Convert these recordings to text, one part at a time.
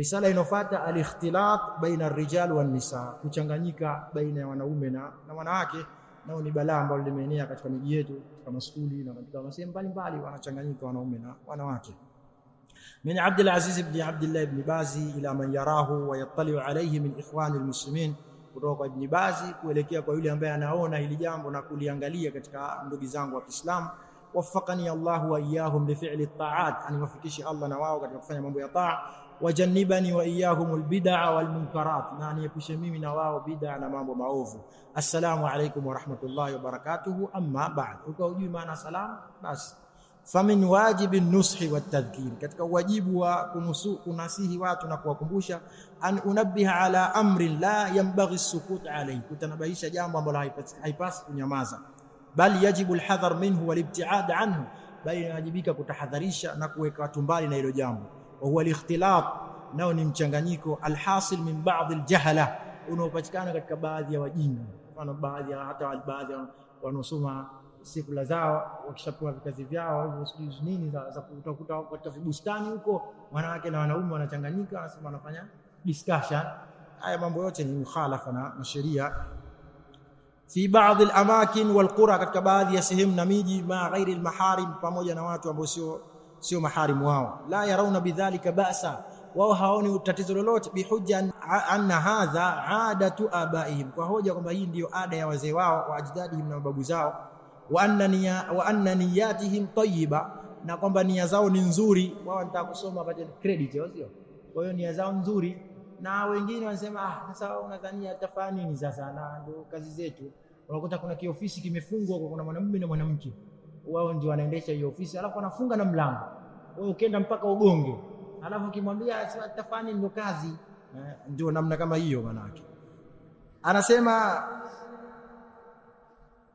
Risala inofuata al-ikhtilat baina ar-rijal wan-nisa, kuchanganyika baina ya wanaume na wanawake. Nao ni balaa ambalo limeenea katika miji yetu, kama skuli na katika sehemu mbalimbali, wanachanganyika wanaume na wanawake. من عبد العزيز بن عبد الله بن باز إلى من يراه ويطلع عليه من إخوان المسلمين, kutoka Ibn Bazi kuelekea kwa yule ambaye anaona hili jambo na kuliangalia katika ndugu zangu wa Kiislamu. Waffaqani Allah wa iyyahum li fi'li at-ta'at, aniwafikishe Allah na wao katika kufanya mambo ya taa. Wajannibani wa iyyahum al-bid'a wal munkarat, na aniepushe mimi na wao bid'a na mambo maovu. Assalamu alaykum wa rahmatullahi wa barakatuh. Amma ba'd, ukajui maana salam, basi famin wajibi nushi wa tadhkir, katika wajibu wa kunasihi watu na kuwakumbusha, an unabbiha ala amrin la yanbaghi sukut alayhi, kutanabahisha jambo ambalo haipasi kunyamaza, bali yajibu alhadhar minhu walibtiad anhu, bali inawajibika kutahadharisha na kuweka watu mbali na hilo jambo. Wa huwa alikhtilat, nao ni mchanganyiko, alhasil min ba'd aljahala, unaopatikana katika baadhi ya wajinga. Mfano baadhi wanaosoma siku zao wakishapewa vikazi vyao hivyo sijui nini za kutakuta katika vibustani huko, wanawake na wanaume wanachanganyika, wanasema wanafanya discussion. Haya mambo yote ni mukhalafa na sheria. Fi baadhi al-amakin wal qura, katika baadhi ya sehemu na miji, ma ghairi al-maharim, pamoja na watu ambao sio maharimu wao. La yarawna bidhalika ba'sa, wao haoni tatizo lolote, bihujja anna hadha adatu abaihim, kwa hoja kwamba hii ndio ada ya wazee wao wa ajdadihim na mababu zao. Wa anna niyatihim tayyiba, na kwamba nia zao ni nzuri. Wao wanataka kusoma pate credit, sio? Kwa hiyo nia zao nzuri, na wengine wanasema sasa unadhania tafani ni sasa, na ndio kazi zetu. Unakuta kuna kiofisi kimefungwa, kuna mwanamume na mwanamke, wao ndio wanaendesha hiyo ofisi, alafu wanafunga na mlango, wewe ukienda mpaka ugonge, alafu ukimwambia tafani ndio kazi, ndio namna kama hiyo. Manake anasema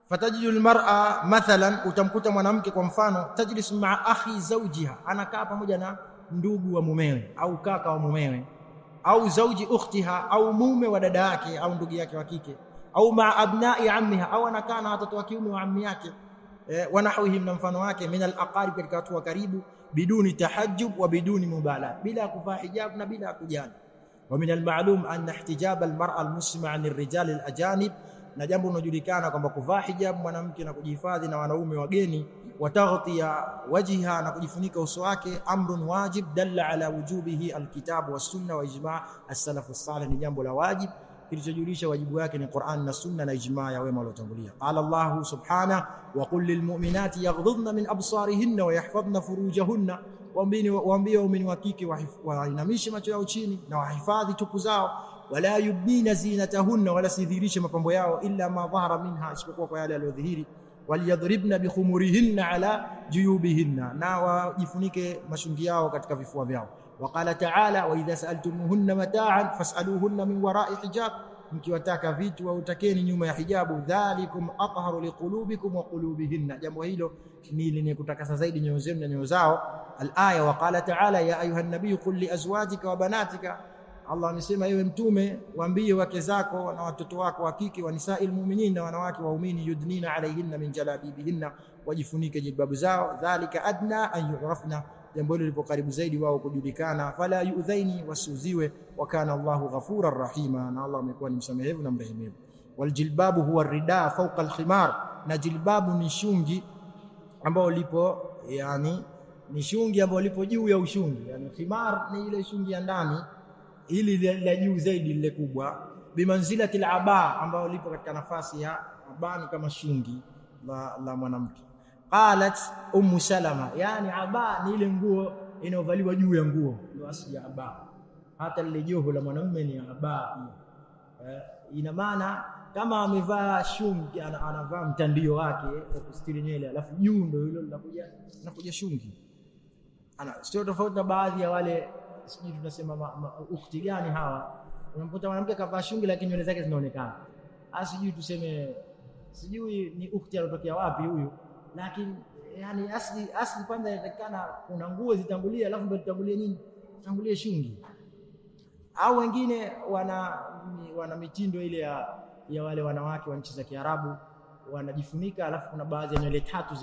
fatajidu almar'a mathalan, utamkuta mwanamke kwa mfano, tajlis ma'a akhi zawjiha, anakaa pamoja na ndugu wa mumewe au kaka wa mumewe, au zawji ukhtiha, au mume wa dada yake au ndugu yake wa kike, au ma'a abna'i ammiha, au anakaa na watoto wa kiume wa ammi yake, wanahwihim, na mfano wake, min al-aqarib, katika watu wa karibu, biduni tahajjub wa biduni mubala, bila kuvaa hijab na bila kujali. Wa min al-ma'lum anna ihtijab al-mar'a al-muslima 'an ar-rijal al-ajanib, na jambo linajulikana kwamba kuvaa hijab mwanamke na kujihifadhi na wanaume wageni, wataghtiya wajhiha, na kujifunika uso wake, amrun wajib dalla ala wujubihi alkitabu was-sunna wa ijma' as-salaf as-salih, ni jambo la wajib kilichojulisha wajibu wake ni Qur'an na sunna na ijma' ya wema waliotangulia. Qala Allah subhanahu wa qul lil mu'minati yaghdhudna min absarihinna wa yahfazna furujahunna, waambie waumini wa kike wainamishe macho yao chini na wahifadhi tupu zao, wala yubdina zinatahunna, wala sidhirishe mapambo yao, illa ma dhahara minha, isipokuwa kwa yale yaliyodhihiri, waliyadhribna bikhumurihinna ala juyubihinna, na wajifunike mashungi yao katika vifua vyao. Waqala ta'ala, wa idha sa'altumuhunna mata'an fas'aluhunna min wara'i hijab, mkiwataka vitu au utakeni nyuma ya hijabu, dhalikum atharu liqulubikum wa qulubihinna, jambo hilo ni lenye kutakasa zaidi nyoyo zenu na nyoyo zao. Al-aya, waqala ta'ala, ya ayuha an-nabiy qul li azwajika wa banatika, Allah amesema ewe mtume waambie wake zako na watoto wako wa kike, wa nisa'il mu'minin, na wanawake waumini, yudnina alayhinna min jalabibihinna, wajifunike jilbabu zao, dhalika adna an yu'rafna, jambo hilo lipo karibu zaidi wao kujulikana, fala yu'dhaini, wasuziwe, wa kana Allahu ghafurar rahima, na Allah amekuwa ni msamehevu na mrehemevu. Wal jilbabu huwa ar-rida fawqa al-khimar, na jilbabu ni shungi ambao lipo, yani ni shungi ambao lipo juu ya ushungi, yani khimar ni ile shungi ya ndani, ili la juu zaidi lile kubwa, bimanzilati al-aba, ambao lipo katika nafasi ya abani kama shungi la mwanamke. Qalat Ummu Salama, yani aba ni ile nguo inayovaliwa juu ya nguo, ndio asili ya aba. Hata lile joho la mwanamume ni aba. Ina maana kama amevaa shungi, anavaa mtandio wake wa kustiri nywele, alafu juu ndio hilo linakuja shungi. Sio tofauti na baadhi ya wale, sijui tunasema ukhti gani hawa, unamkuta mwanamke kavaa shungi lakini nywele zake zinaonekana. Sijui tuseme, sijui ni ukhti alotokea wapi huyu, lakini yani asli kwanza inatakana kuna nguo zitangulie, alafu ndio zitangulie nini, zitangulie shungi. Au wengine wana mitindo ile ya wale wanawake wa nchi za Kiarabu, wanajifunika, alafu kuna baadhi ya nywele tatu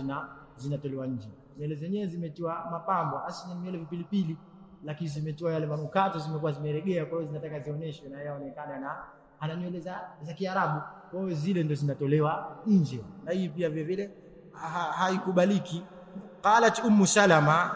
zinatolewa nje. Nywele zenyewe zimetiwa mapambo, asili nywele vipilipili, lakini zimetoa yale manukato, zimekuwa zimeregea, kwa hiyo zinataka zionyeshwe na yaonekane ana nywele za Kiarabu, kwa hiyo zile ndio zinatolewa nje, na hii pia vile vile haikubaliki. Qalat Ummu Salama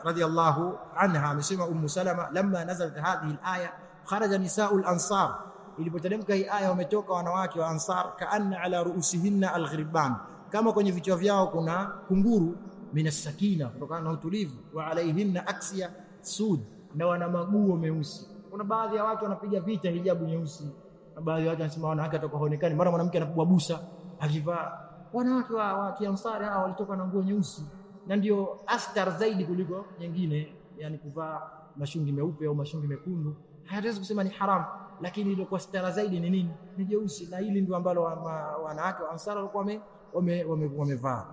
radiyallahu anha, amesema Ummu Salama, lamma nazalat hadhihi al-aya kharaja nisa'ul ansar, ilipoteremka hii aya wametoka wanawake wa Ansar, kaanna ala ruusihinna al-ghirban, kama kwenye vichwa vyao kuna kunguru, minas sakina, kutokana na utulivu, wa alaihinna aksiya sud, na wana maguo meusi. Kuna baadhi ya watu wanapiga vita hijabu nyeusi, na baadhi ya watu wanasema wanawake watakoonekana, mara mwanamke anapigwa busa akivaa. Wanawake wa Kiansari hao walitoka na nguo nyeusi, na ndio astar zaidi kuliko nyingine, yani kuvaa mashungi meupe au mashungi mekundu hayawezi kusema ni haram, lakini ile kwa stara zaidi ni nini? Ni jeusi, na hili ndio ambalo wanawake wa Ansar walikuwa wamevaa.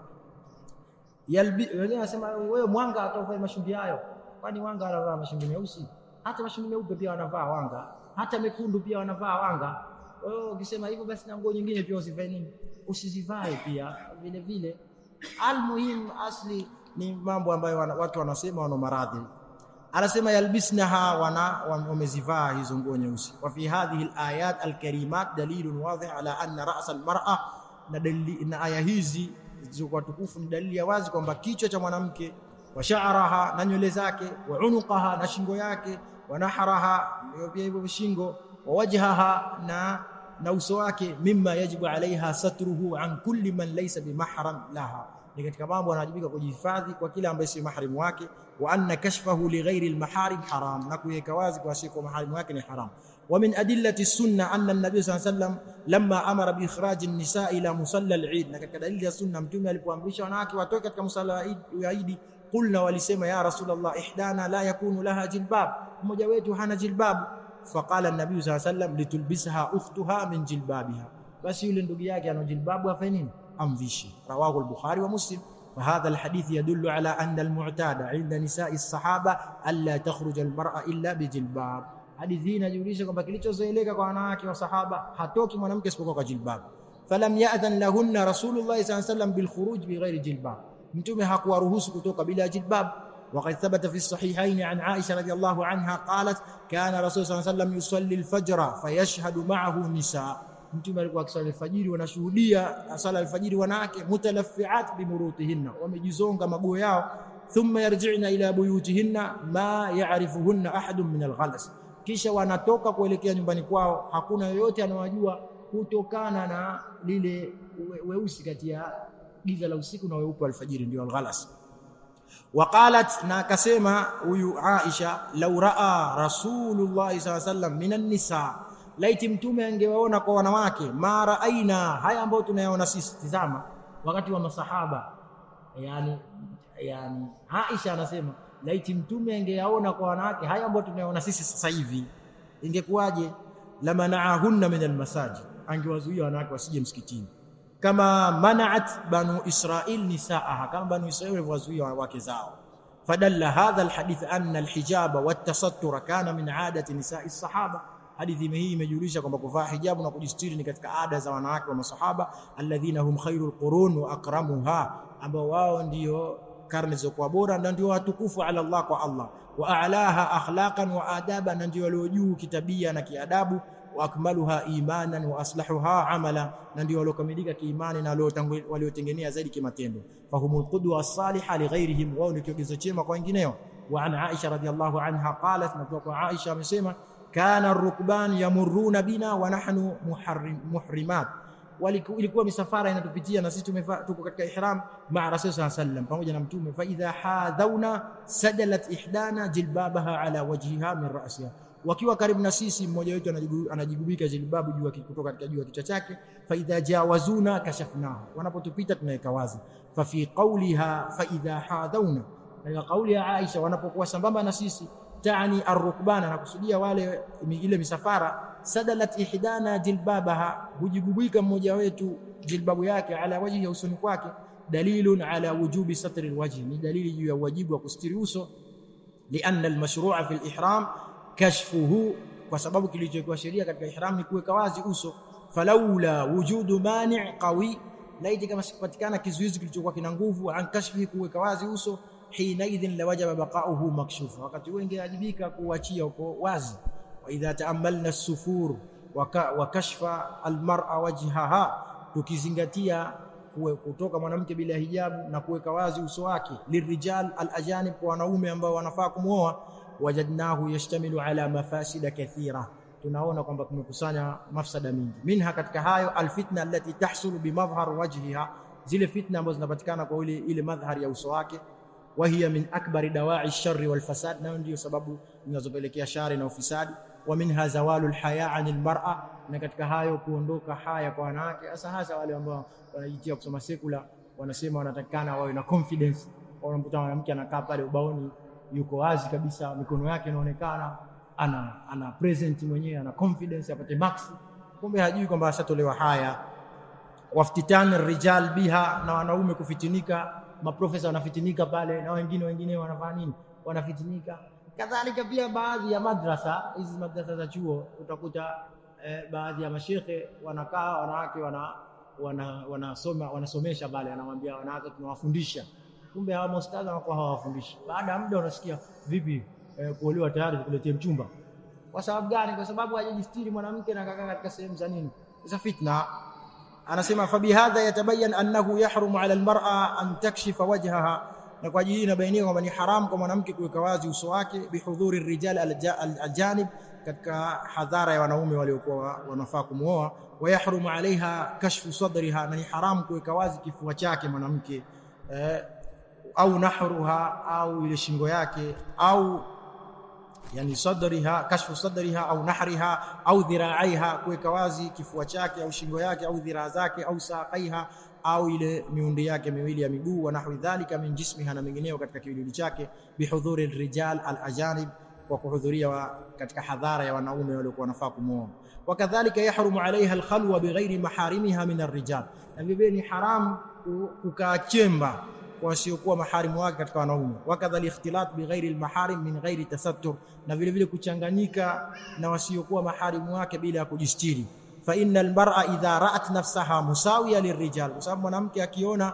Wengine wanasema wewe mwanga atavaa mashungi hayo, kwani wanga anavaa mashungi meusi? Hata mashungi meupe pia wanavaa wanga, hata mekundu pia wanavaa wanga. Wewe ukisema hivyo basi na nguo nyingine pia usivae nini? Usizivae pia vile vile. Almuhim asli ni mambo ambayo watu wanasema wana maradhi. Anasema yalbisnaha, wamezivaa hizo nguo nyeusi. Wa fi hadhihi alayat alkarimat dalilun wadih ala anna ra's almar'a, na aya hizi zilizokuwa tukufu ni dalili ya wazi kwamba kichwa cha mwanamke, wa sha'raha, na nywele zake, wa unuqaha, na shingo yake, wa nahraha, pia hivyo shingo, wa wajhaha, na uso wake, mimma yajibu alaiha satruhu an kulli man laysa bimahram laha, ni katika mambo anawajibika kujihifadhi kwa kila ambaye si maharimu wake. Wa anna kashfahu li ghairi almaharim haram, na kuweka wazi kwa siku maharimu wake ni haram. Wa min adillati sunna anna an-nabiy sallallahu alayhi wasallam lamma amara bi ikhraj an-nisaa ila musalla al-eid, na katika dalili ya sunna mtume alipoamrisha wanawake watoke katika musalla ya Eid, qulna, walisema ya Rasulullah, ihdana la yakunu laha jilbab, mmoja wetu hana jilbab. Faqala an-nabiy sallallahu alayhi wasallam litulbisha ukhtuha min jilbabiha, basi yule ndugu yake ana jilbabu afanye nini? Amvishi. Rawahu al-Bukhari wa Muslim. وهذا الحديث يدل على أن المعتاد عند نساء الصحابة ألا تخرج المرأة إلا بجلباب. حديثين يجوليش kwamba kilichozoeleka kwa wanawake wa sahaba, hatoki mwanamke isipokuwa kwa jilbab. Falam ya'dhan lahunna Rasulullah sallallahu alayhi wasallam bil khuruj bighairi jilbab, mtume hakuwaruhusu kutoka bila jilbab. وقد ثبت في الصحيحين عن عائشة رضي الله عنها قالت كان رسول صلى الله عليه وسلم يصلي الفجر فيشهد معه النساء, mtume alikuwa akisali alfajiri, wanashuhudia sala alfajiri wanawake, mutalaffiat bimurutihinna, wamejizonga maguo yao, thumma yarji'na ila buyutihinna ma ya'rifuhunna ahadun min alghalas, kisha wanatoka kuelekea nyumbani kwao, hakuna yoyote anawajua kutokana na lile weusi kati ya giza la usiku na weupe alfajiri, ndio alghalas. Waqalat, na akasema huyu Aisha, law raa Rasulullah sallallahu alaihi wasallam minan nisa, laiti mtume angewaona kwa wanawake, mara aina haya ambayo tunayaona sisi. Tazama wakati wa masahaba, yani Aisha anasema laiti mtume angeyaona kwa wanawake haya ambayo tunayaona sisi sasa hivi, ingekuwaje? Lamana'ahunna min almasajid, angewazuia wanawake wasije msikitini, kama mana'at banu Israil nisaaha, kama banu Israil walivyozuia wake zao. Fadalla hadha alhadith anna alhijaba watasattura kana min aadati nisa'i sahaba, hadithi hii imejulisha kwamba kuvaa hijabu na kujistiri ni katika ada za wanawake wa masahaba, alladhina hum khairul qurun wa akramuha, ambao wao ndio karne zilizokuwa bora na ndio watukufu ala Allah, kwa Allah, wa a'laha akhlaqan wa adaban, na ndio walio juu kitabia na kiadabu, wa akmaluha imanan wa aslahuha amala, na ndio waliokamilika kiimani na waliotengenea zaidi kimatendo. Fahumul qudwa as-salihah li ghairihim, wao ndio kigezo chema kwa wengineo. Wa an Aisha radhiyallahu anha qalat, na kwa Aisha amesema kana ar-rukban yamurruna bina wa nahnu muhrimat, ilikuwa misafara inatupitia na sisi tuko katika ihram ma'a Rasul sallallahu alayhi wasallam, pamoja na mtume. Fa idha hadawna sadalat ihdana jilbabaha ala wajhiha min ra'siha, wakiwa karibu na sisi mmoja wetu anajigubika jilbabu juu kutoka katika juu ya kichwa chake. Fa idha jawazuna kashafnaha, wanapotupita tunaweka wazi. Fa fi qawliha fa idha hadawna, katika kauli ya Aisha wanapokuwa sambamba na sisi, taani ar-rukbana, na kusudia wale ile misafara, sadalat ihdana jilbabaha, hujigubika mmoja wetu jilbabu yake, ala wajhi, ya usoni kwake, dalilun ala wujubi satri alwajhi, ni dalili juu ya wajibu wa kustiri uso. Lianna almashru'a fi alihram kashfuhu, kwa sababu kilichokuwa sheria katika ihram ni kuweka wazi uso. Falaula wujudu mani' qawi, laiti kama sipatikana kizuizi kilichokuwa kina nguvu, an kashfi, kuweka wazi uso, hinaidhin lawajaba baqa'uhu makshufa, wakati wengi ajibika kuachia uko wazi. Wa idha ta'ammalna as-sufur wa kashfa al-mar'a wajhaha, tukizingatia kutoka mwanamke bila hijabu na kuweka wazi uso wake, lirijal al-ajanib, kwa wanaume ambao wanafaa kumuoa, wajadnahu yashtamilu ala mafasida kathira, tunaona kwamba kumekusanya mafsada mingi. Minha, katika hayo, alfitna allati tahsulu bimadhhar wajhiha, zile fitna ambazo zinapatikana kwa ile madhhari ya uso wake. Wa hiya min akbari dawa'i ash-sharri wal fasad, na ndio sababu zinazopelekea shari na ufisadi. Wa minha zawalu al-haya 'anil mar'a, na katika hayo kuondoka haya kwa wanawake, hasa wale ambao wanajitia kusoma sekula, wanasema wanatakana wawe na confidence. Wanamkuta mwanamke anakaa pale ubaoni, yuko wazi kabisa, mikono yake inaonekana, ana present mwenyewe, ana confidence apate max, kumbe hajui kwamba ashatolewa haya. Waftitan rijal biha, na wanaume kufitinika, maprofesa wanafitinika pale, na wengine wanafanya nini, wanafitinika. Kadhalika pia baadhi ya madrasa, hizi madrasa za chuo, utakuta baadhi ya mashekhe wanakaa wanawake wanasomesha pale, anamwambia wanawake tunawafundisha, kumbe hawa maustadhi wanakuwa hawafundishi. Baada ya muda unasikia vipi, kuolewa tayari kukuletea mchumba. Kwa sababu gani? Kwa sababu hajajistiri mwanamke na kakaa katika sehemu za nini, za fitna. Anasema fa bihadha yatabayyan annahu yahrumu ala almar'a an takshifa wajhaha, na kwa ajili inabainika kwamba ni haram kwa mwanamke kuweka wazi uso wake, bihudhuri rijal aljanib, katika hadhara ya wanaume waliokuwa wanafaa kumuoa. Wa yahrumu alaiha kashfu sadriha, na ni haram kuweka wazi kifua chake mwanamke, au nahruha, au ile shingo yake, au yani sadriha, kashfu sadriha au nahriha, au dhira'aiha, kuweka wazi kifua chake au shingo yake au dhiraa zake, au saqaiha, au ile miundi yake miwili ya miguu, wa nahwi dhalika min jismiha, na mengineo katika kiwiliwili chake, bihudhuri rijal al-ajanib, kwa kuhudhuria katika hadhara ya wanaume waliokuwa wanafaa kumuoa. Wakadhalika yahrumu alaiha al-khalwa bighairi maharimiha min ar-rijal, na vile ni haram kukaa chemba kwa wasiokuwa maharimu wake katika wanaume. Wakadhali ikhtilat bighairi al-maharim min ghairi tasattur, na vile kuchanganyika na wasiokuwa maharimu wake bila ya kujistiri. Fa innal mar'a idha ra'at nafsaha musawiya lirrijal, kwa sababu mwanamke akiona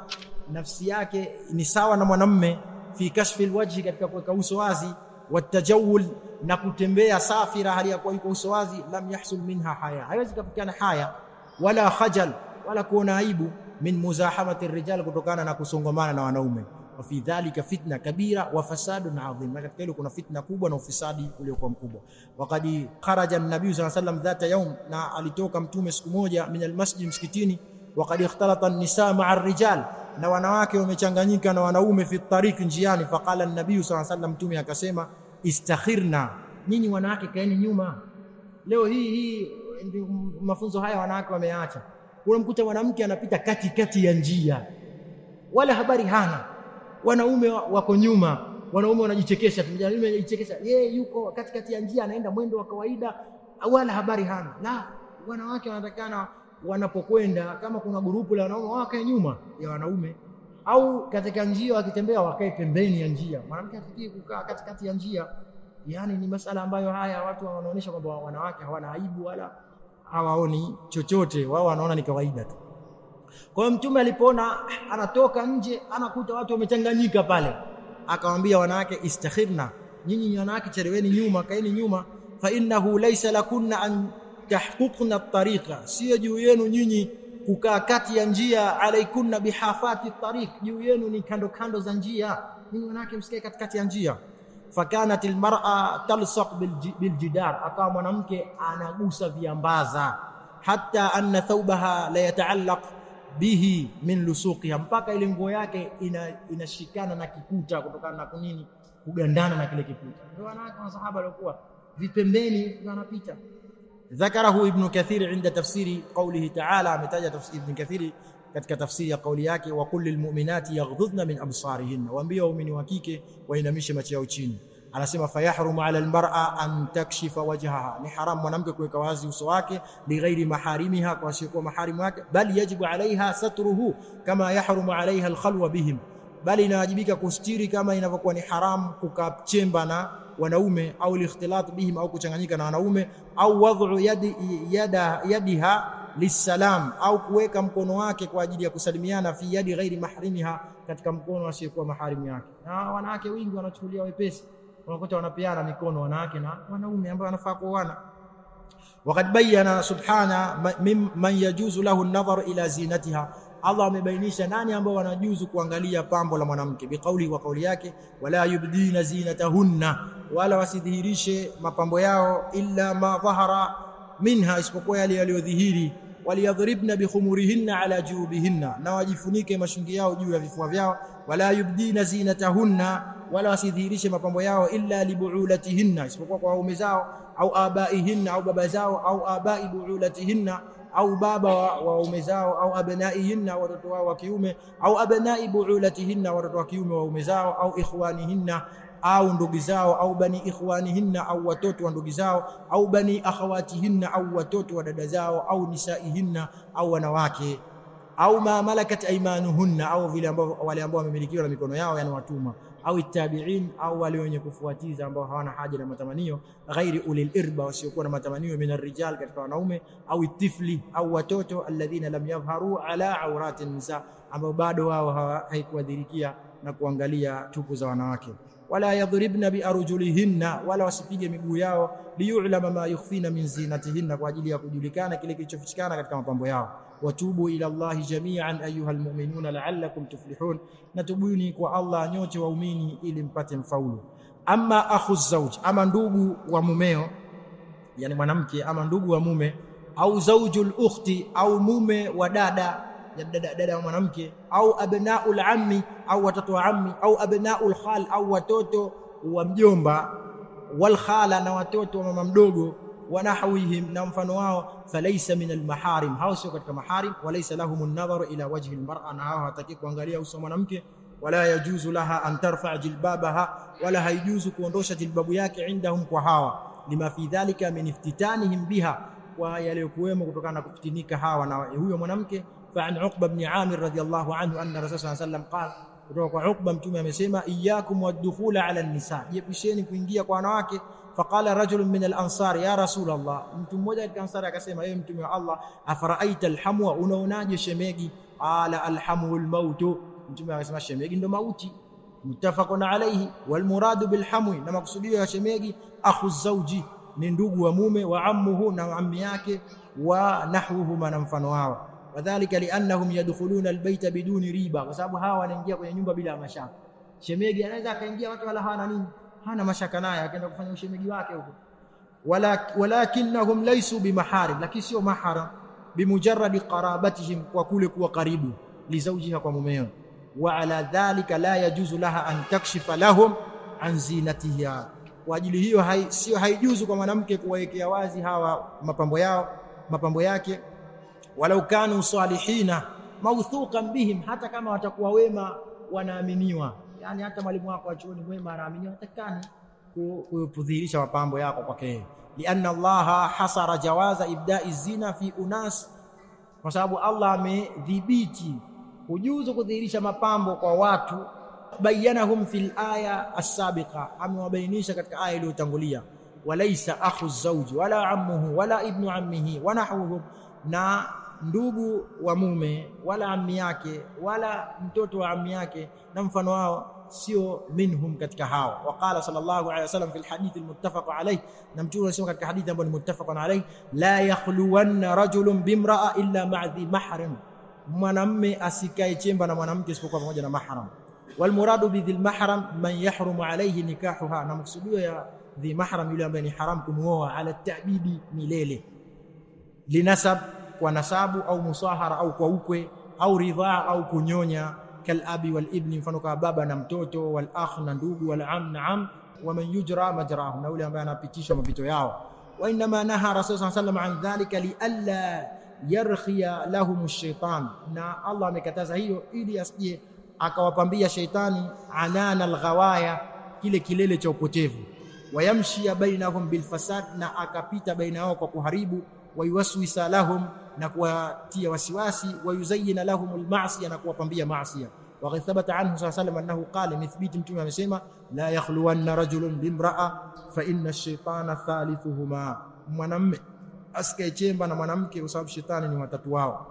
nafsi yake ni sawa na mwanamume, fi kashfi alwajhi, katika kuweka uso wazi, watajawul, na kutembea safira hali ya kuwa yuko uso wazi, lam yahsul minha haya, haiwezi kupatikana haya, wala khajal, wala kuona aibu, min muzahamati arrijal, kutokana na kusongamana na wanaume. Wa fi dhalika fitna kabira wa fasadun adhim, na katika hilo kuna fitna kubwa na ufisadi uliokuwa mkubwa. Waqad kharaja an-nabii sallallahu alayhi wasallam dhata yawm, na alitoka mtume siku moja, min al-masjid, msikitini, waqad ikhtalata an-nisaa ma'a ar-rijal, na wanawake wamechanganyika na wanaume, fi tariq, njiani. Faqala an-nabii sallallahu alayhi wasallam, mtume akasema, istakhirna, nyinyi wanawake kaeni nyuma. Leo hii ndio mafunzo haya wanawake wameacha. Unamkuta mwanamke anapita katikati ya njia, wala habari hana, wanaume wako nyuma, wanaume wanajichekesha, tunajaribu kujichekesha, yeye yuko katikati ya njia, anaenda mwendo wa kawaida, wala habari hana. La, wanawake wanatakana wanapokwenda, kama kuna grupu la wanaume, wakae nyuma ya wanaume, au katika njia wakitembea wakae pembeni ya njia. Mwanamke hataki kukaa katikati ya njia. Yani ni masala ambayo haya watu wanaonyesha kwamba wanawake hawana aibu wala hawaoni chochote, wao wanaona ni kawaida tu. Kwa hiyo mtume alipoona anatoka nje anakuta watu wamechanganyika pale, akamwambia wanawake, istakhirna, nyinyi wanawake cheleweni nyuma, kaeni nyuma. Fa innahu laysa lakunna an tahquqna at-tariqa, sio juu yenu nyinyi kukaa kati ya njia, alaikunna bihafati at-tariq, juu yenu ni kando za njia, nyinyi wanawake msikae katikati ya njia. Fakanat almar'a talsaq biljidar, akawa mwanamke anagusa viambaza, hatta anna thawbaha la yataallaq bihi min lusuqiha, mpaka ile nguo yake inashikana na kikuta, kutokana na kunini, kugandana na kile kikuta. Ndio wanawake wa sahaba walikuwa vipembeni wanapita. Dhakarahu Ibn Kathir inda tafsiri qawlihi ta'ala, ametaja tafsiri Ibn Kathir katika tafsiri ya kauli yake, wa kullil mu'minati yaghdhudna min absarihinna, waambie waumini wa kike wainamishe macho yao chini. Anasema fayahrumu ala almar'a an takshifa wajhaha, ni haram mwanamke kuweka wazi uso wake, lighairi maharimiha, kwa sio maharimu wake, bali yajibu alaiha satruhu kama yahrumu alaiha alkhalwa bihim, bali inawajibika kustiri kama inavyokuwa ni haram kukaa chemba na wanaume, au ikhtilat bihim, au kuchanganyika na wanaume, au wad'u yadiha lisalam, au kuweka mkono wake kwa ajili ya kusalimiana, fi yadi ghairi mahrimiha, katika mkono asiyekuwa maharimu yake. Na wanawake wengi wanachukulia wepesi, unakuta wanapeana mikono wanawake na wanaume ambao wanafaa kuoana. Waqad bayyana subhana man yajuzu lahu an-nadhar ila zinatiha, Allah amebainisha nani ambao wanajuzu kuangalia pambo la mwanamke, biqauli wa kauli yake, wala yubdina zinatahunna, wala wasidhihirishe mapambo yao, illa ma dhahara minha, isipokuwa yale yaliyodhihiri, waliyadhribna bikhumurihinna ala jubihinna, na wajifunike mashungi yao juu ya vifua vyao, wala yubdina zinatahunna, wala wasidhihirishe mapambo yao, illa libuulatihinna, isipokuwa kwa waume zao, au abaihinna, au baba zao, au abai buulatihinna, au baba wa waume zao, au abnaihinna, watoto wao wa kiume, au abnai buulatihinna, watoto wa kiume wa waume zao, au ikhwanihinna, au ndugu zao, au bani ikhwanihinna, au watoto wa ndugu zao, au bani akhawatihinna, au watoto wa dada zao, au nisaihinna, au wanawake, au ma malakat aymanuhunna, au vile ambao wale ambao wamemilikiwa na mikono yao, yani watumwa, au ittabi'in, au wale wenye kufuatiza ambao hawana haja na matamanio, ghairi ulil irba, wasiokuwa na matamanio, min arrijal, katika wanaume, au tifli, au watoto, alladhina lam yadhharu ala awrati nisa, ambao bado wao haikuwadhirikia na kuangalia tupu za wanawake. Wala yadhribna bi arjulihinna, wala wasipige miguu yao, liyu'lama ma yukhfina min zinatihinna, kwa ajili ya kujulikana kile kilichofichikana katika mapambo yao. Watubu ila Allahi jami'an ayyuhal mu'minuna la'allakum tuflihun, natubuni kwa Allah nyote waumini ili mpate mfaulu. Amma akhu zawj, ama ndugu wa mumeo, yani mwanamke, ama ndugu wa mume, au zawjul ukhti, au mume wa dada wa mwanamke, au abnaul ammi, au watoto wa ammi, au abnaul khal, au watoto wa mjomba, wal khala, na watoto wa mama mdogo, wanahwihim, na mfano wao, falaysa min almaharim, hao sio katika maharim, walaysa lahum an-nadharu ila wajhi almar'a, na hao hataki kuangalia uso wa mwanamke, wala yajuzu laha an tarfa jilbabaha, wala haijuzu kuondosha jilbabu yake, indahum, kwa hawa, lima fi dhalika min iftitanihim biha, kwa yale kuwemo kutokana na kufitinika hawa na huyo mwanamke. فعن عقبة بن عامر رضي الله عنه أن الرسول صلى الله عليه وسلم قال, kutoka Uqba mtume amesema, iyyakum wad-dukhul ala an-nisa, jepisheni kuingia kwa wanawake. Faqala rajulun min al-ansar, ya rasul Allah, mtu mmoja katika ansari akasema, ewe mtume wa Allah, afaraaita al-hamwa, unaonaje shemegi? Ala al-hamu al-maut, mtume akasema shemegi ndo mauti. Muttafaqun alayhi, wal muradu bil hamwi, na maksudio ya shemegi akhu zawji, ni ndugu wa mume, wa ammuhu, na ammi yake, wa nahwuhuma, na mfano wao. Wadhālika li'annahum yadkhuluna albayta biduni riba, kwa sababu hawa wanaingia kwenye nyumba bila mashaka. Shemegi anaweza akaingia watu wala hana nini, hana mashaka naye, akaenda kufanya ushemegi wake huko. Walakinnahum laysu bimaharim, lakini sio maharam, bimujarradi qarabatihim, kwa kule kuwa karibu, lizaujiha, kwa mumeo. Wa ala dhalika la yajuzu laha an takshifa lahum an zinatiha, kwa ajili hiyo sio haijuzu kwa mwanamke kuwawekea wazi hawa mapambo yake, walau kanu salihina mawthuqan bihim, hata kama watakuwa wema wanaaminiwa, yani hata mwalimu wako wa chuoni mwema anaaminiwa, hatakani kudhihirisha mapambo yako kwake. Lianna Allah hasara jawaza ibda'i zina fi unas, kwa sababu Allah amedhibiti kujuzu kudhihirisha mapambo kwa watu. Bayanahum fil aya as-sabiqa, amewabainisha katika aya iliyotangulia, walaysa akhu zawji wala ammuhu wala ibnu ammihi wa nahwuhum, na ndugu wa mume wala ammi yake wala mtoto wa ammi yake na mfano wao sio minhum, katika hao. Waqala sallallahu alayhi wasallam fil hadith almuttafaq alayh, na mtume anasema katika hadithi ambayo ni muttafaqun alayh, la yakhluwanna rajulun bimra'a illa ma'a dhi mahram, mwanamume asikae chemba na mwanamke isipokuwa pamoja na mahram. Wal muradu bi dhil mahram man yahrumu alayhi nikahuha, na maksudio ya dhi mahram yule ambaye ni haram kumuoa, ala ta'bidi, milele, linasab, kwa nasabu, au musahara, au kwa ukwe, au ridhaa, au kunyonya, kal abi wal ibni, mfano kama baba na mtoto, wal akh, na ndugu, wal am na am, wa man yujra majrahu, na yule ambaye anapitishwa mapito yao. Wa inma naha rasul sallallahu alayhi wasallam an dhalika li alla yarkhiya lahum ash-shaytan, na Allah amekataza hiyo ili asije akawapambia shaytani anana al-ghawaya, kile kilele cha upotevu, wayamshi bainahum bil fasad, na akapita baina yao kwa kuharibu, wayuwaswisa lahum, na kuwatia wasiwasi, wayuzayyina lahum al-ma'siyah, na kuwapambia maasiya. Wa thabata anhu sallallahu alayhi wasallam annahu qala, mithbiti mtume amesema, la yakhluwanna rajulun bimra'a fa inna ash-shaytana thalithuhuma, mwanamume asikae chemba na mwanamke kwa sababu shetani ni watatu wao.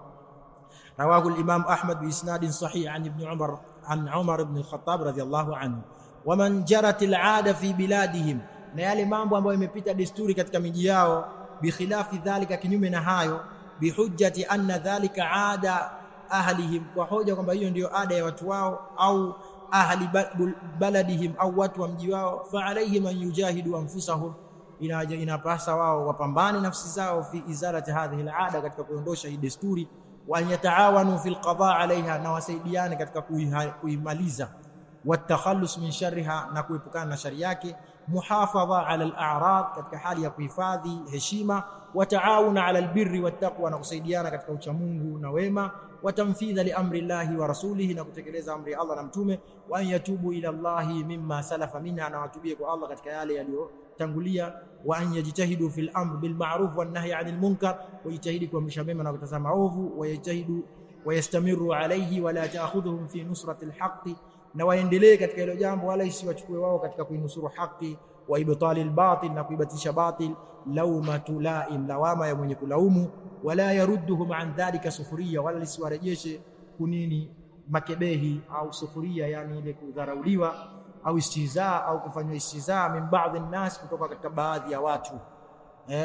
Rawahu al-Imam Ahmad bi isnadin sahih an ibn Umar an Umar ibn al-Khattab radiyallahu anhu. Wa man jarat al-'ada fi biladihim, na yale mambo ambayo imepita desturi katika miji yao, bi khilafi dhalika, kinyume na hayo, bi hujjati anna dhalika 'ada ahlihim, kwa hoja kwamba hiyo ndio ada ya watu wao, au ahli baladihim, au watu wa mji wao, fa alayhim an yujahidu anfusahum, inapasa wao wapambane nafsi zao fi izalati hadhihi al-'ada, katika kuondosha hii desturi, wa yataawanu fil qada' alaiha, na wasaidiane katika kuimaliza, wa takhallus min sharriha, na kuepukana na shari yake, muhafadha ala al-a'rad, katika hali ya kuhifadhi heshima, wa taawuna ala al-birri wat taqwa, na kusaidiana katika uchamungu na wema, wa tamfidha li amri Allahi wa rasulihi, na kutekeleza amri Allah na mtume, wa an yatubu ila Allahi mimma salafa minha, na watubie kwa Allah katika yale yaliyotangulia, wa an yajtahidu fil amr bil ma'ruf wan nahy 'anil munkar, wajitahidi kuamrisha mema na kukataza maovu, wa yajtahidu wa yastamiru alayhi wa la ta'khudhuhum fi nusrati al-haqqi, na waendelee katika hilo jambo wala isiwachukue wao katika kuinusuru haki, wa ibtalil batil, na kuibatisha batil, lawmatu la'im, lawama ya mwenye kulaumu, wala yarudduhum an dhalika sukhriya, wala lisiwarejeshe kunini makebehi au sukhriya, yani ile kudharauliwa, au istihzaa, au kufanywa istihzaa min ba'd an-nas, kutoka katika baadhi ya watu.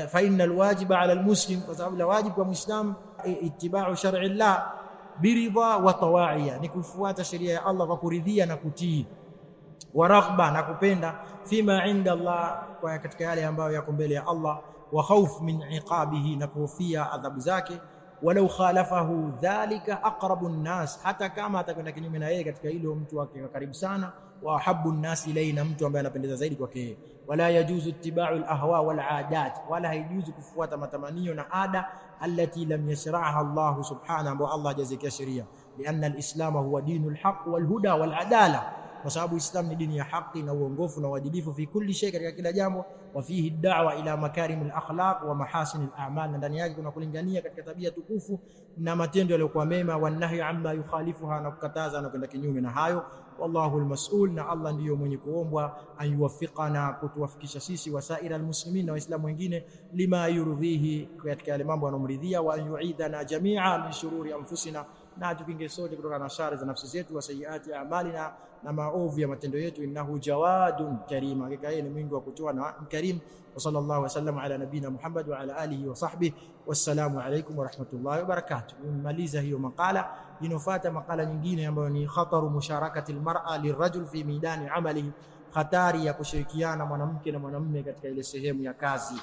Fa innal wajiba 'ala al-muslim, kwa sababu la wajibu kwa muislam ittiba'u shar'i Allah biridha wa tawa'iya, ni kufuata sheria ya Allah kwa kuridhia na kutii, wa raghba, na kupenda, fima 'inda Allah, kwa katika yale ambayo yako mbele ya Allah, wa khawf min 'iqabihi, na kuhofia adhabu zake, walau khalafahu dhalika aqrabu an-nas, hata kama atakwenda kinyume na yeye katika hilo mtu wake karibu sana, wa habbu an-nas ilayhi, na mtu ambaye anapendeza zaidi kwake. Wala yajuzu ittiba'u al-ahwa wal 'adat, wala haijuzu kufuata matamanio na ada, allati lam yashra'aha Allah subhanahu, ambapo Allah hajaziwekea sheria, lianna al-islam huwa dinul haqq wal huda wal adala, kwa sababu Islam ni dini ya haki na uongofu na uadilifu, fi kulli shay, katika kila jambo, wa fihi ad-da'wa ila makarimil akhlaq wa mahasinil a'mal, na ndani yake kuna kulingania katika tabia tukufu na matendo yaliyokuwa mema, wa nahyi amma yukhalifuha, na kukataza na kwenda kinyume na hayo. Wallahu al-mas'ul, na Allah ndiyo mwenye kuombwa, ayuwafiqana, kutuwafikisha sisi wasaira almuslimin, na waislamu wengine, lima yurdhihi, katika yale mambo anomridhia, wa yu'idana jami'a min shururi anfusina, na tukinge sote kutoka na shari za nafsi zetu, wa sayiati a'malina, na maovu ya matendo yetu. Innahu jawadun karim, hakika yeye ni mwingi wa kutoa na mkarim. Wa sallallahu wa sallam ala nabina Muhammad wa ala alihi wa sahbihi. Wassalamu alaykum wa rahmatullahi wa barakatuh. Nimaliza hiyo makala, inofuata makala nyingine ambayo ni khataru musharakati almar'a lirajul fi midani amalihi, hatari ya kushirikiana mwanamke na mwanamume katika ile sehemu ya kazi.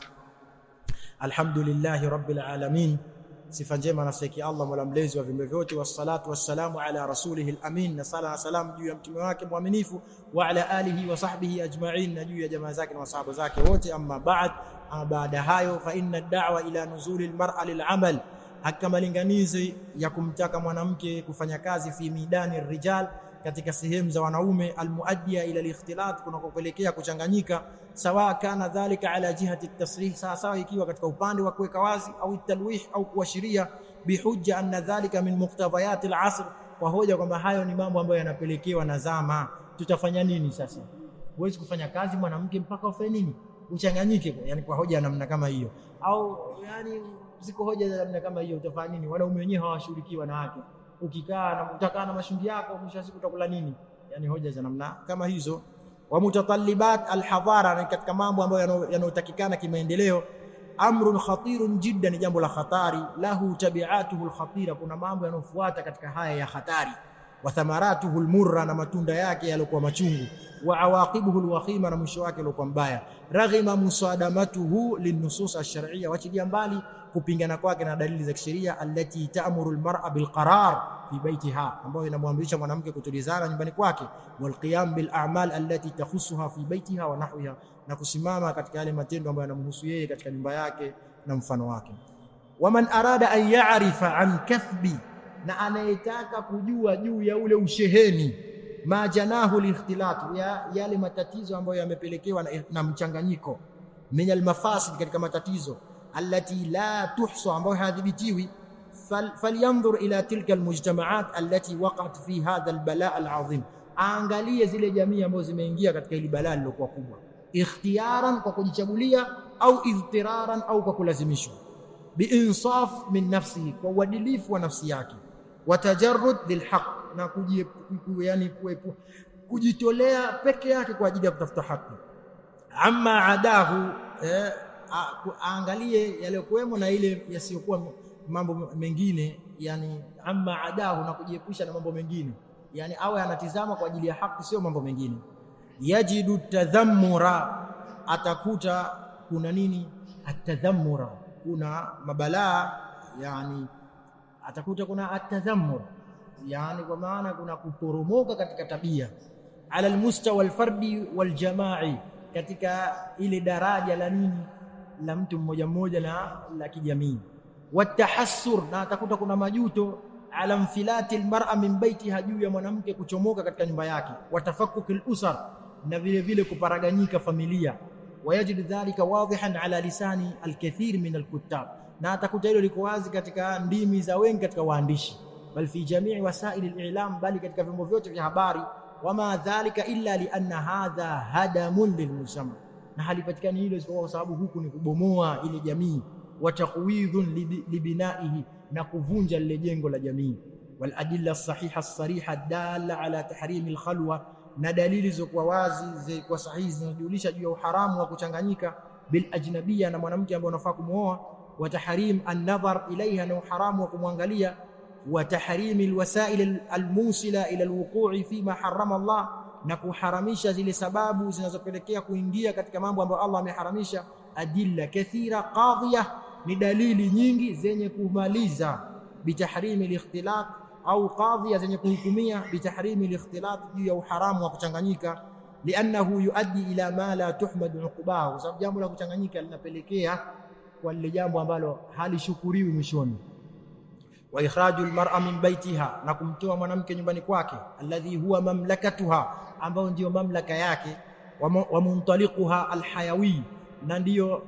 Alhamdulillahi rabbil alamin, sifa njema nafsiki Allah mola mlezi wa viumbe vyote, wassalatu wassalamu ala rasulihi al-amin, na sala na salam juu ya mtume wake mwaminifu, wa ala alihi wa sahbihi ajma'in, na juu ya jamaa zake na masahaba zake wote. Amma ba'd, baada hayo, fa inna ad-da'wa ila nuzuli al-mar'a lil-amal, hakika linganizi ya kumtaka mwanamke kufanya kazi fi midani ar-rijal, katika sehemu za wanaume, almuaddiya ila al-ikhtilat, kunakopelekea kuchanganyika, sawa kana dhalika ala jihati at-tasrih, sawa ikiwa katika upande wa kuweka wazi, au talwih, au kuashiria, bihujja anna dhalika min muqtadayat al-asr, kwa hoja kwamba hayo ni mambo ambayo yanapelekewa na zama. Tutafanya nini sasa? Huwezi kufanya kazi mwanamke mpaka ufanye nini? Uchanganyike, yani kwa hoja namna kama hiyo, au yani ziko hoja za namna kama hiyo, utafanya nini? Wanaume wenyewe hawashiriki wanawake, ukikaa na utakaa na mashungi yako, mwisho wa siku utakula nini? Yani hoja za namna kama hizo. Wa mutatallibat alhadhara, na katika mambo ambayo yanayotakikana kimaendeleo, amrun khatirun jiddan, ni jambo la hatari, lahu tabi'atuhu alkhatira, kuna mambo yanofuata katika haya ya hatari, wa thamaratuhu almurra, na matunda yake yaliokuwa machungu, wa awaqibuhu alwakhima, na mwisho wake uliokuwa mbaya, raghima musadamatuhu linnusus ash-shar'iyya, wachilia mbali kupingana kwake na dalili za kisheria, allati ta'muru almar'a bilqarar fi baytiha, ambayo inamwamrisha mwanamke kutulizana nyumbani kwake, wal qiyam bil a'mal allati takhussuha fi baytiha wa nahwiha, na kusimama katika yale matendo ambayo yanamhusu yeye katika nyumba yake na mfano wake. Waman arada an ya'rifa an kathbi, na anayetaka kujua juu ya ule usheheni, ma janahu liikhtilat, ya yale matatizo ambayo yamepelekewa na mchanganyiko, min almafasid, katika matatizo, allati la tuhsa, ambayo hadhibitiwi, falyanzur ila tilka almujtama'at allati waqa'at fi hadha albala' al'azim, aangalie zile jamii ambazo zimeingia katika hili balaa lilokuwa kubwa, ikhtiyaran, kwa kujichagulia, au idhtiraran, au kwa kulazimishwa. biinsaf min nafsihi, kwa uadilifu wa nafsi yake, wa tajarrud lilhaq, na kujitolea peke yake kwa ajili ya kutafuta haki. Amma adahu, aangalie yaliyokuwemo na ile yasiyokuwa mambo mengine, yani amma adahu, na kujiepusha na mambo mengine, yani awe anatizama kwa ajili ya haki, sio mambo mengine. Yajidu tadhammura, atakuta kuna nini atadhammura, kuna mabalaa, yani atakuta kuna atadhammur, yani kwa maana kuna kuporomoka katika tabia, ala almustawa alfardi waljamai, katika ile daraja la nini la mtu mmoja mmoja na la kijamii. Watahassur, na atakuta kuna majuto, ala mfilati almar'a min baitiha, juu ya mwanamke kuchomoka katika nyumba yake. Watafakkukil usar, na vile vile kuparaganyika familia. Wayajid dhalika wadihan ala lisani alkathir min alkuttab, na atakuta hilo liko wazi katika ndimi za wengi katika waandishi. Bal fi jamii wasail alilam, bali katika vyombo vyote vya habari. Wama dhalika illa li anna hadha hadamun lilmujtama, na halipatikani hilo isipokuwa kwa sababu huku ni kubomoa ile jamii, wa taqwidhun libinaihi, na kuvunja lile jengo la jamii. Wal adilla as-sahiha as-sariha dalla ala tahrim al-khalwa, na dalili zilizokuwa wazi zilikuwa sahihi zinajulisha juu ya uharamu wa kuchanganyika bil ajnabiyya, na mwanamke ambaye unafaa kumuoa. Wa tahrim an-nadhar ilayha, na uharamu wa kumwangalia. Wa tahrim al-wasail al-musila ila al-wuqu'i fima harrama Allah, na kuharamisha zile sababu zinazopelekea kuingia katika mambo ambayo Allah ameharamisha. Adilla kathira qadhiya, ni dalili nyingi zenye kumaliza bitahrimi al-ikhtilat, au qadhiya zenye kuhukumia bitahrimi al-ikhtilat, juu ya uharamu wa kuchanganyika. Liannahu yuaddi ila ma la tuhmadu uqbahu, sababu jambo la kuchanganyika linapelekea kwa lile jambo ambalo halishukuriwi mwishoni. Wa ikhrajul mar'a min baitiha, na kumtoa mwanamke nyumbani kwake. Alladhi huwa mamlakatuha, ambao ndio mamlaka yake. Wa muntaliquha alhayawi, na ndio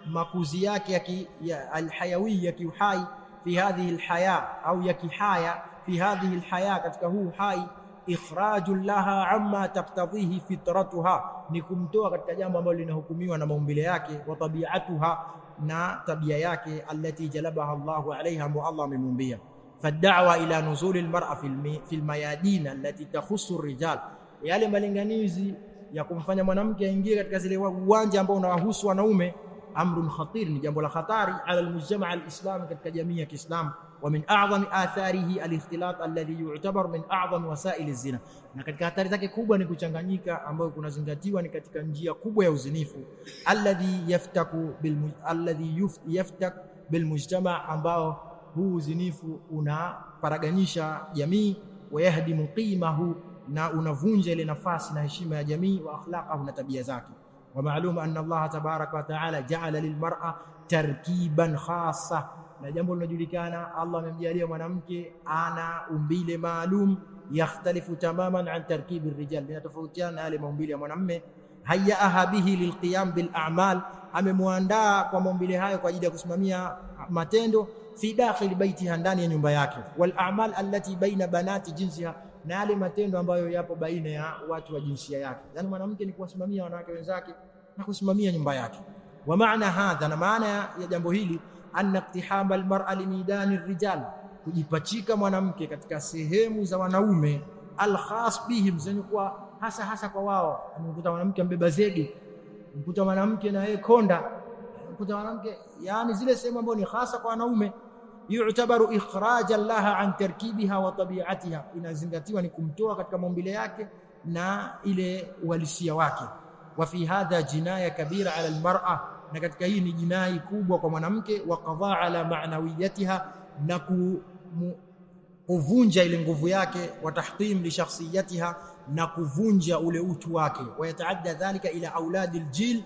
makuzi yake ya alhayawi, ya kiuhai. Fi hadhihi alhaya, au ya kihaya. Fi hadhihi alhaya, katika huu hai. Ikhrajul laha amma taqtadhihi fitratuha, ni kumtoa katika jambo ambalo linahukumiwa na maumbile yake. Wa tabi'atuha, na tabia yake. Allati jalabaha Allahu alaiha, ambao Allah amemuumbia. Fad'awa ila nuzul almar'a fi almayadin allati takhussu arrijal, yale malinganizi ya kumfanya mwanamke aingie katika zile uwanja ambao unawahusu wanaume. Amrun khatir, ni jambo la hatari. Ala almujtama' alislami, katika jamii ya Kiislamu. Wa min a'zami atharihi alikhtilat alladhi yu'tabar min a'zami wasail az-zina, na katika hatari zake kubwa ni kuchanganyika, ambayo kunazingatiwa ni katika njia kubwa ya uzinifu. Alladhi yaftak bilmujtama', ambao huu uzinifu unaparaganyisha jamii. Wa yahdimu qimahu, na unavunja ile nafasi na heshima ya jamii. Wa akhlaqahu, na tabia zake. Wa ma'lum anna Allah tabaraka wa ta'ala ja'ala lilmar'a tarkiban khassa, na jambo linajulikana, Allah amemjalia mwanamke ana umbile maalum. Yakhtalifu tamaman an tarkibi rijal, linatofautiana na yale maumbile ya mwanamume. Hayyaha bihi lilqiyam bil a'mal, amemwandaa kwa maumbile hayo kwa ajili ya kusimamia matendo. Fi dakhil baitiha, ndani ya nyumba yake. Wal a'mal allati baina banati jinsiha, na yale matendo ambayo yapo baina ya watu wa jinsia yake. Yani mwanamke ni kuwasimamia wanawake wenzake na kusimamia nyumba yake. Wa maana hadha, na maana ya jambo hili, anna iktihama almar'a limidani rijal, kujipachika mwanamke katika sehemu za wanaume. Alkhas bihim, zenye kuwa hasa kwa wao. Mkuta mwanamke ambeba zege, mkuta mwanamke na yeye konda, mkuta mwanamke, yani zile sehemu ambazo ni hasa kwa wanaume. Yu'tabaru ikhrajan laha an tarkibiha wa tabi'atiha, inazingatiwa ni kumtoa katika maumbile yake na ile uhalisia wake. Wa fi hadha jinaya kabira ala almar'a, na katika hii ni jinai kubwa kwa mwanamke. Wa qadha ala ma'nawiyatiha, na kuvunja ile nguvu yake. Wa tahtim li shakhsiyatiha, na kuvunja ule utu wake. Wa yataadda dhalika ila auladil jil,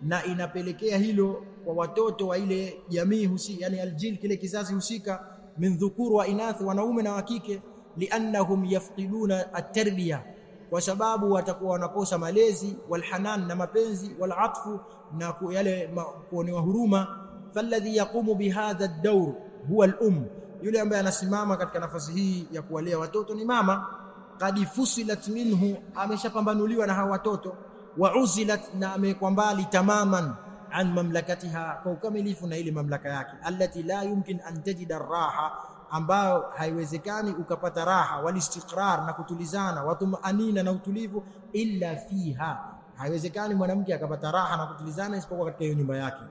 na inapelekea hilo kwa watoto wa ile jamii husika, yani aljil, kile kizazi husika. Min dhukur wa inath, wanaume na wakike. Liannahum yafqiduna at-tarbiya, kwa sababu watakuwa wanakosa malezi. Walhanan, na mapenzi. Walatfu, na yale kuonewa huruma. Falladhi yaqumu bihadha ad-dawr huwa al-um, yule ambaye anasimama katika nafasi hii ya kuwalea watoto ni mama. Qad fusilat minhu, ameshapambanuliwa na hawa watoto. Wa uzilat, na amekuwa mbali tamaman an mamlakatiha, kwa ukamilifu na ile mamlaka yake, allati la yumkin an tajida raha, ambao haiwezekani ukapata raha, wal istiqrar na kutulizana, wa tumanina na utulivu, illa fiha, haiwezekani mwanamke akapata raha na kutulizana isipokuwa katika hiyo nyumba yake.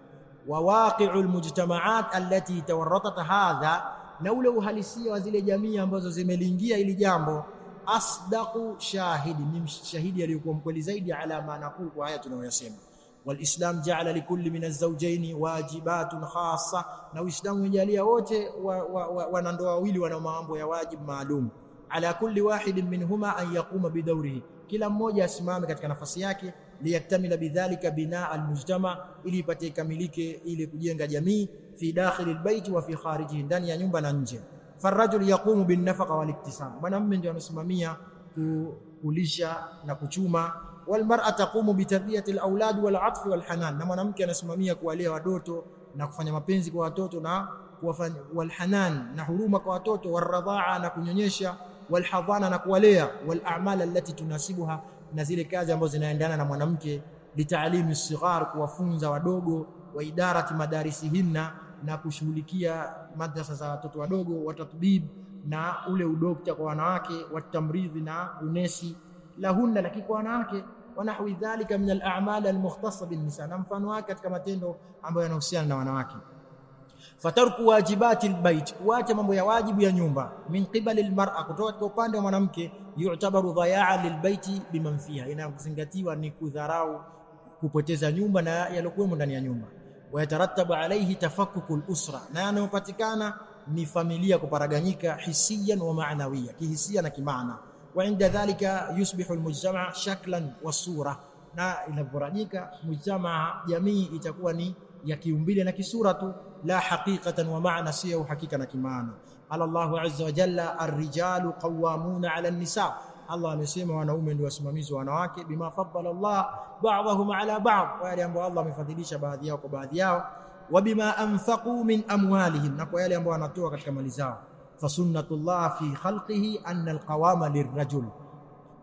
Wa waqi'ul mujtama'at allati tawarratat hadha, na ule uhalisia wa zile jamii ambazo zimeliingia ili jambo, asdaqu shahidi, ni shahidi aliyokuwa mkweli zaidi ala ma naqulu, kwa haya tunayosema. Walislam ja'ala likulli min az-zawjayn wajibatun khassa, na Uislamu umejalia wote wanandoa wawili wana mambo ya wajibu maalum. Ala kulli wahidin minhuma an yaquma bidawrihi, kila mmoja asimame katika nafasi yake. Liyaktamila bidhalika binaa almujtama, ili ipate kamilike ile kujenga jamii. Fi dakhil albayt wa fi kharijihi, ndani ya nyumba na nje. Farajul yaqumu bin nafaqa wal iktisab, mwanamume ndio anasimamia kulisha na kuchuma. Wal mar'a taqumu bi tarbiyati al aulad wal atf wal hanan, na mwanamke anasimamia kuwalea watoto na kufanya mapenzi kwa watoto na kuwafanya, wal hanan na huruma kwa watoto, wal radha'a na kunyonyesha, wal hadhana na kuwalea, wal a'mal allati tunasibuha, na zile kazi ambazo zinaendana na mwanamke, litaalimi as-sighar, kuwafunza wadogo, wa idarati madarisihinna, na kushughulikia madrasa za watoto wadogo, wa tatbib, na ule udokta kwa wanawake, wa tamridhi na unesi lahunna, lakini kwa wanawake, wa nahwi dhalika min al-a'mal al-mukhtassa bin nisa, na mfano wake katika matendo ambayo yanahusiana na wanawake. Fatarku wajibati albayt, kuacha mambo ya wajibu ya nyumba, min qibali almar'a, kutoka kwa upande wa mwanamke, yu'tabaru dhaya'a lilbayti biman fiha, inazingatiwa ni kudharau, kupoteza nyumba na yalokuwa ndani ya nyumba. Wa yatarattabu alayhi tafakkuku al-usra, na yanayopatikana ni familia kuparaganyika, hisiyan wa ma'nawiyan, kihisia na kimaana. Wa inda dhalika yusbihu al-mujtama' shaklan wa sura, na inaporajika mujtama, jamii itakuwa ni ya kiumbile na kisura tu, la haqiqatan wa ma'na, si uhakika na kimaana. Allahu azza wa jalla, ar-rijalu qawwamuna 'ala an-nisa, Allah amesema wanaume ndio wasimamizi wa wanawake, bima faddala Allah ba'dahum 'ala ba'd, wa yale ambao Allah amefadhilisha baadhi yao kwa baadhi yao, wa bima anfaqu min amwalihim, na kwa yale ambao wanatoa katika mali zao. Fa sunnatullah fi khalqihi anna al-qawama lirrajul,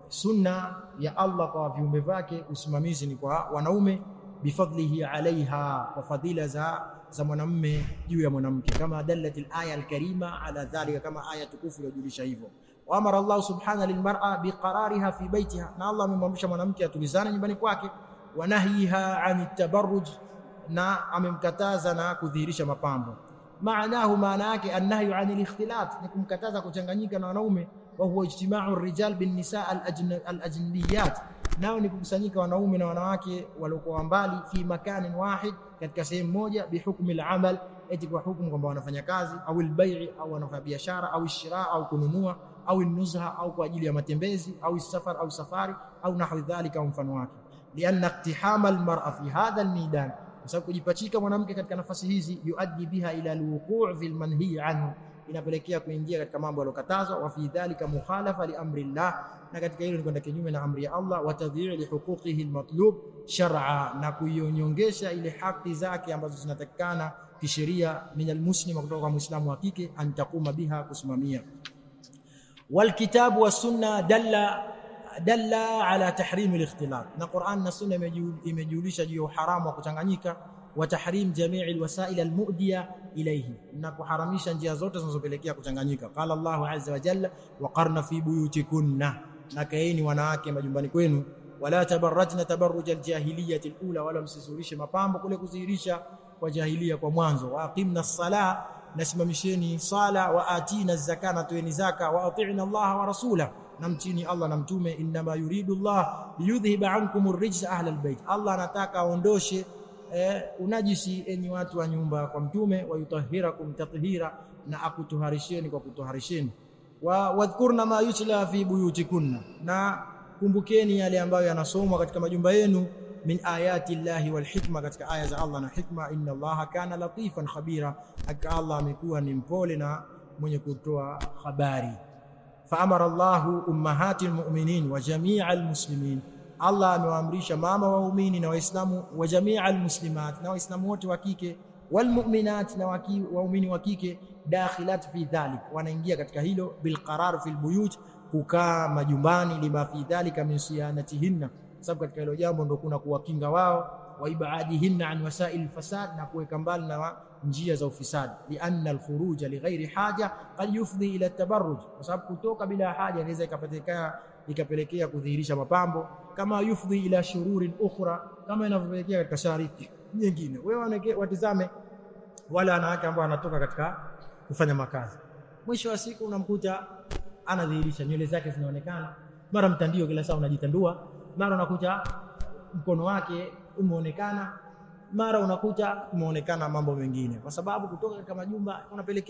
sunna ya Allah kwa viumbe vyake usimamizi ni kwa wanaume, bifadlihi alaiha, kwa fadhila za mwanamume juu ya mwanamke, kama dallatil aya alkarima ala dhalika, kama aya tukufu iliyojulisha hivyo. Wa amara Allah subhanahu lilmar'a biqarariha fi baytiha, na Allah amemwamrisha mwanamke atulizane nyumbani kwake. Wa nahyiha an tabarruj, na amemkataza na kudhihirisha mapambo. Maanahu, maana yake annahyu an alikhtilat, ni kumkataza kuchanganyika na wanaume. Wa huwa ijtima'u ar-rijal bin nisa al-ajnabiyat, nao ni kukusanyika wanaume na wanawake waliokuwa mbali, fi makanin wahid, katika sehemu moja, bihukmi al-amal, eti kwa hukumu kwamba wanafanya kazi, au al-bay', au wanafanya biashara, au shira, au kununua, au an-nuzha, au kwa ajili ya matembezi, au safar, au safari, au nahwi dhalika, mfano wake. Lianna iktihama al-mar'a fi hadha al-midan, kwa sababu kujipachika mwanamke katika nafasi hizi, yuaddi biha ila al-wuqu' fi al-manhi anhu, inapelekea kuingia katika mambo yaliyokatazwa. Wa fi dhalika mukhalafa li amri Allah, na katika hilo ni kwenda kinyume na amri ya Allah. Wa tadhi'u li huquqihi al-matlub shar'a, na kuionyongesha ile haki zake ambazo zinatakikana kisheria, min al-muslim, kutoka kwa muislamu wa kike, an taquma biha, kusimamia. Wal kitabu was sunna dalla ala tahrim al-ikhtilat, na Qur'an na sunna imejulisha juu ya haramu wa kuchanganyika, wa tahrim jami' al-wasail al-mu'diya ilayhi, na kuharamisha njia zote zinazopelekea kuchanganyika. Qala Allahu azza wa jalla, wa qarna fi buyutikunna, na kaeni wanawake majumbani kwenu, wala tabarrajna tabarruj al-jahiliyyah al-ula, wala msisurishe mapambo kule kudhihirisha kwa jahiliya kwa mwanzo. Wa aqimna as-salah, nasimamisheni sala, wa atina az-zakata, na toeni zaka, wa ati'na Allah wa rasulahu, na mtini Allah na mtume. Inma yuridu Allah yudhhiba ankum ar-rijsa ahla al-bayt, Allah anataka aondoshe unajisi enyi watu wa nyumba kwa mtume. Wa yutahhirakum tathira, na akutuharisheni kwa kutuharisheni. Wa wadhkurna ma yutla fi buyutikunna, na kumbukeni yale ambayo yanasomwa katika majumba yenu, min ayati llahi wal hikma, katika aya za Allah na hikma. Inna Allaha kana latifan khabira, hakika Allah amekuwa ni mpole na mwenye kutoa habari. Fa amara Allahu ummahatil mu'minin wa jami'al muslimin, Allah amewaamrisha mama waumini na waislamu, wa jami'al muslimat, na waislamu wote wa kike, wal mu'minat, na waumini wa kike, dakhilat fi dhalik, wanaingia katika hilo, bil qarar fil buyut, kukaa majumbani, lima fi dhalika min siyanatihinna, sababu katika hilo jambo ndio kuna kuwakinga wao wa ibadihinna an wasail fasad, na kuweka mbali na njia za ufisadi. Lianna alkhuruja lighairi haja qad yufdi ila tabarruj, kwa sababu kutoka bila haja inaweza ikapelekea kudhihirisha mapambo, kama yufdi ila shururin ukhra, kama inavyopelekea katika shari nyingine. Wewe watizame wale wanawake ambao wanatoka katika kufanya makazi, mwisho wa siku unamkuta anadhihirisha nywele zake zinaonekana, mara mtandio kila saa unajitandua, mara unakuta mkono wake umeonekana, mara unakuta umeonekana mambo mengine, kwa sababu kutoka katika majumba unapelekea